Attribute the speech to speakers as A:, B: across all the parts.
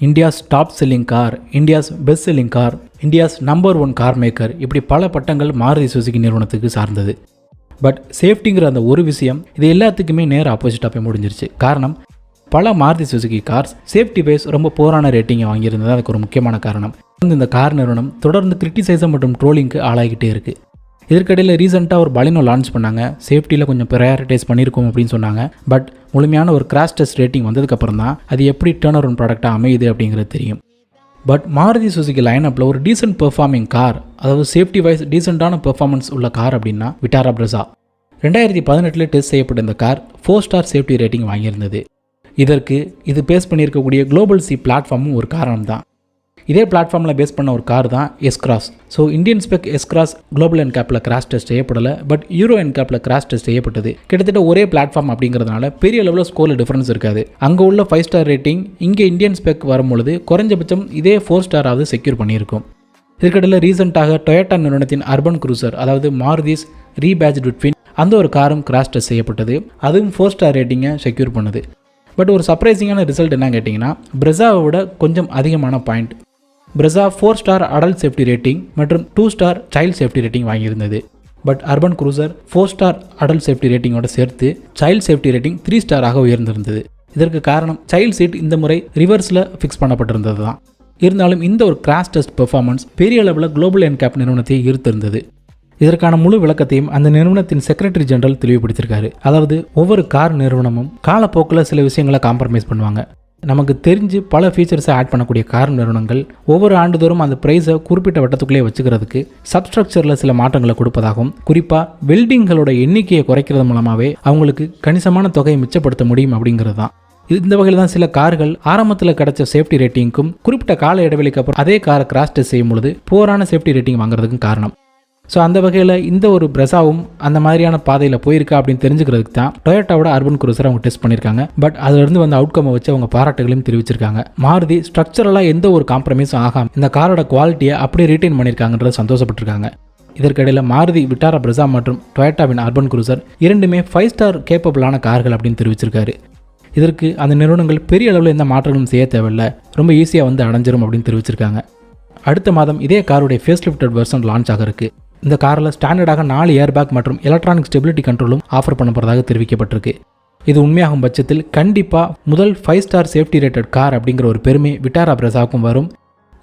A: India's top selling car, India's best selling car, India's number 1 car maker, இப்படி பல பட்டங்கள் Maruti Suzuki நிறுவனத்துக்கு சார்ந்தது. பட் சேஃப்டிங்கிற அந்த ஒரு விஷயம் இது எல்லாத்துக்குமே நேர் ஆப்போசிட்டாக போய் முடிஞ்சிருச்சு. காரணம், பல Maruti Suzuki cars safety wise ரொம்ப போரான ரேட்டிங்கை வாங்கியிருந்தது. அதுக்கு ஒரு முக்கியமான காரணம். இந்த கார் நிறுவனம் தொடர்ந்து கிரிட்டிசைஸை மற்றும் ட்ரோலிங்க்கு ஆளாகிட்டே இருக்குது. இதற்கிடையில் ரீசெண்டாக ஒரு பலினோ லான்ச் பண்ணாங்க. சேஃப்டியில் கொஞ்சம் ப்ரையாரிட்டைஸ் பண்ணியிருக்கோம் அப்படின்னு சொன்னாங்க. பட் முழுமையான ஒரு கிராஷ் டெஸ்ட் ரேட்டிங் வந்ததுக்கப்புறம் தான் அது எப்படி டேர்ன் அரவுண்ட் ப்ராடக்டாக அமையுது அப்படிங்கிறது தெரியும். பட் மாருதி சுசுகி லைனப்பில் ஒரு டீசென்ட் பெர்ஃபார்மிங் கார், அதாவது சேஃப்டி வைஸ் டீசெண்டான பெர்ஃபார்மன்ஸ் உள்ள கார் அப்படின்னா விட்டாரா பிரெஸா. 2018 டெஸ்ட் செய்யப்பட்ட இந்த கார் 4 ஸ்டார் சேஃப்டி ரேட்டிங் வாங்கியிருந்தது. இதற்கு இது பேஸ் பண்ணியிருக்கக்கூடிய குளோபல் சி பிளாட்ஃபார்மும் ஒரு காரணம் தான். இதே பிளாட்ஃபார்மில் பேஸ் பண்ண ஒரு கார் தான் S Cross. So Indian spec S Cross global NCAPல கிராஷ் டெஸ்ட் செய்யப்படலை. பட் யூரோ NCAPல கிராஷ் டெஸ்ட் செய்யப்பட்டது. கிட்டத்தட்ட ஒரே பிளாட்ஃபார்ம் அப்படிங்கிறதுனால பெரிய லெவலில் ஸ்கோரில் டிஃபரன்ஸ் இருக்காது. அங்கே உள்ள 5 ஸ்டார் ரேட்டிங் இங்கே இந்தியன் ஸ்பெக் வரும்பொழுது குறைஞ்சபட்சம் இதே 4 ஸ்டாராவது செக்யூர் பண்ணியிருக்கும். இதற்கிடையில் ரீசெண்டாக டொயோட்டா நிறுவனத்தின் அர்பன் க்ரூசர், அதாவது மாருதிஸ் rebadged ட்வின், அந்த ஒரு காரும் கிராஷ் டெஸ்ட் செய்யப்பட்டது. அதுவும் 4 ஸ்டார் ரேட்டிங்கை செக்யூர் பண்ணுது. பட் ஒரு சர்ப்ரைசிங்கான ரிசல்ட் என்ன கேட்டிங்கன்னா, பிரெஸாவை விட கொஞ்சம் அதிகமான point. Brezza 4 star adult safety rating மற்றும் 2 ஸ்டார் சைல்ட் சேஃப்டி ரேட்டிங் வாங்கியிருந்தது. But Urban Cruiser 4 star adult safety ரேட்டிங்கோட சேர்த்து சைல்ட் சேஃப்டி ரேட்டிங் 3 ஸ்டாராக உயர்ந்திருந்தது. இதற்கு காரணம் சைல்ட் சீட் இந்த முறை ரிவர்ஸில் ஃபிக்ஸ் பண்ணப்பட்டிருந்தது தான். இருந்தாலும் இந்த ஒரு கிராஷ் டெஸ்ட் பெர்ஃபார்மன்ஸ் பெரிய அளவில் குளோபல் NCAP நிறுவனத்தை ஈர்த்திருந்தது. இதற்கான முழு விளக்கத்தையும் அந்த நிறுவனத்தின் செக்ரட்டரி ஜெனரல் தெளிவுபடுத்தியிருக்காரு. அதாவது ஒவ்வொரு கார் நிறுவனமும் காலப்போக்கில் சில விஷயங்களை காம்ப்ரமைஸ் பண்ணுவாங்க. நமக்கு தெரிஞ்சு பல ஃபீச்சர்ஸை ஆட் பண்ணக்கூடிய கார் நிறுவனங்கள் ஒவ்வொரு ஆண்டுதோறும் அந்த ப்ரைஸை குறிப்பிட்ட வட்டத்துக்குள்ளே வச்சுக்கிறதுக்கு சப்ஸ்ட்ரக்சரில் சில மாற்றங்களை கொடுப்பதாகவும், குறிப்பாக வெல்டிங்களோட எண்ணிக்கையை குறைக்கிறது மூலமாகவே அவங்களுக்கு கணிசமான தொகையை மிச்சப்படுத்த முடியும் அப்படிங்கிறது தான். இந்த வகையில் தான் சில கார்கள் ஆரம்பத்தில் கிடைச்ச சேஃப்டி ரேட்டிங்க்கும் குறிப்பிட்ட கால இடைவெளிக்கு அப்புறம் அதே காரை கிராஷ் டெஸ்ட் செய்யும் பொழுது போரான சேஃப்டி ரேட்டிங் வாங்குறதுக்கும் காரணம். ஸோ அந்த வகையில் இந்த ஒரு பிரெஸாவும் அந்த மாதிரியான பாதையில் போயிருக்கா அப்படின்னு தெரிஞ்சுக்கிறதுக்கு தான் டொயோட்டாவோட அர்பன் க்ரூசரை அவங்க டெஸ்ட் பண்ணியிருக்காங்க. பட் அதிலிருந்து வந்த அவுட்கம்மை வச்சு அவங்க பாராட்டுகளையும் தெரிவிச்சிருக்காங்க. மாருதி ஸ்ட்ரக்சரலாக எந்த ஒரு காம்ப்ரமைஸும் ஆகாமல் இந்த காரோட குவாலிட்டியை அப்படியே ரீட்டைன் பண்ணியிருக்காங்கன்றத சந்தோஷப்பட்டிருக்காங்க. இதற்கிடையில் மாருதி விட்டாரா பிரெஸா மற்றும் டொயோட்டாவின் அர்பன் க்ரூசர் இரண்டுமே 5 ஸ்டார் கேப்பபிளான கார்கள் அப்படின்னு தெரிவிச்சிருக்காரு. இதற்கு அந்த நிறுவனங்கள் பெரிய அளவில் எந்த மாற்றங்களும் செய்ய தேவையில்லை, ரொம்ப ஈஸியாக வந்து அடைஞ்சிரும் அப்படின்னு தெரிவிச்சிருக்காங்க. அடுத்த மாதம் இதே காருடைய ஃபேஸ் லிஃப்டட் வெர்ஷன் லான்ச் ஆக இருக்கு. இந்த காரில் ஸ்டாண்டர்டாக 4 ஏர்பேக் மற்றும் எலக்ட்ரானிக் ஸ்டெபிலிட்டி கண்ட்ரோலும் ஆஃபர் பண்ணப்படுறதாக தெரிவிக்கப்பட்டிருக்கு. இது உண்மையாகும் பட்சத்தில் கண்டிப்பாக முதல் 5 ஸ்டார் சேஃப்டி ரேட்டட் கார் அப்படிங்கிற ஒரு பெருமை விட்டாரா பிரெஸாவுக்கும் வரும்.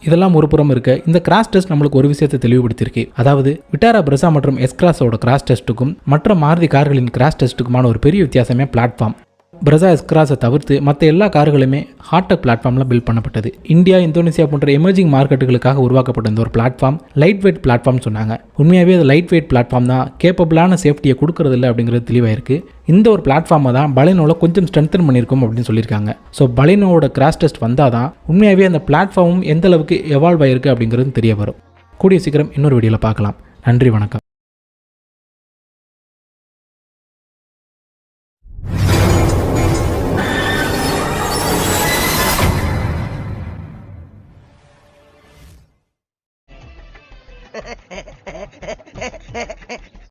A: இதெல்லாம் ஒரு புறம் இருக்க, இந்த கிராஷ் டெஸ்ட் நம்மளுக்கு ஒரு விஷயத்தை தெளிவுபடுத்தியிருக்கு. அதாவது விட்டாரா பிரெஸா மற்றும் எஸ்-கிராஸோட கிராஷ் டெஸ்ட்டுக்கும் மற்ற மாருதி கார்களின் கிராஷ் டெஸ்ட்டுக்குமான ஒரு பெரிய வித்தியாசமே பிளாட்ஃபார்ம். பிரெஸா எஸ்-கிராஸை தவிர்த்து மற்ற எல்லா கார்களுமே ஹார்டெக் பிளாட்ஃபார்மில் பில்ட் பண்ணப்பட்டது. இந்தியா, இந்தோனேசியா போன்ற எமர்ஜிங் மார்க்கெட்டுகளுக்காக உருவாக்கப்பட்ட இந்த ஒரு பிளாட்ஃபார்ம் லைட் வெயிட் பிளாட்ஃபார்ம் சொன்னாங்க. உண்மையாகவே அது லைட் வெயிட் பிளாட்ஃபார்ம் தான், கேப்பபிளான சேஃப்டியை கொடுக்கறது இல்லை அப்படிங்கிறது தெளிவாயிருக்கு. இந்த ஒரு பிளாட்ஃபார்மை தான் பலினோவில் கொஞ்சம் ஸ்ட்ரென்தன் பண்ணியிருக்கும் அப்படின்னு சொல்லியிருக்காங்க. ஸோ பலினோட கிராஷ் டெஸ்ட் வந்தால் தான் உண்மையாகவே அந்த பிளாட்ஃபார்மும் எந்த அளவுக்கு எவால்வ் ஆயிருக்கு அப்படிங்கிறது தெரிய வரும். கூடிய சீக்கிரம் இன்னொரு வீடியோவில் பார்க்கலாம். நன்றி, வணக்கம்.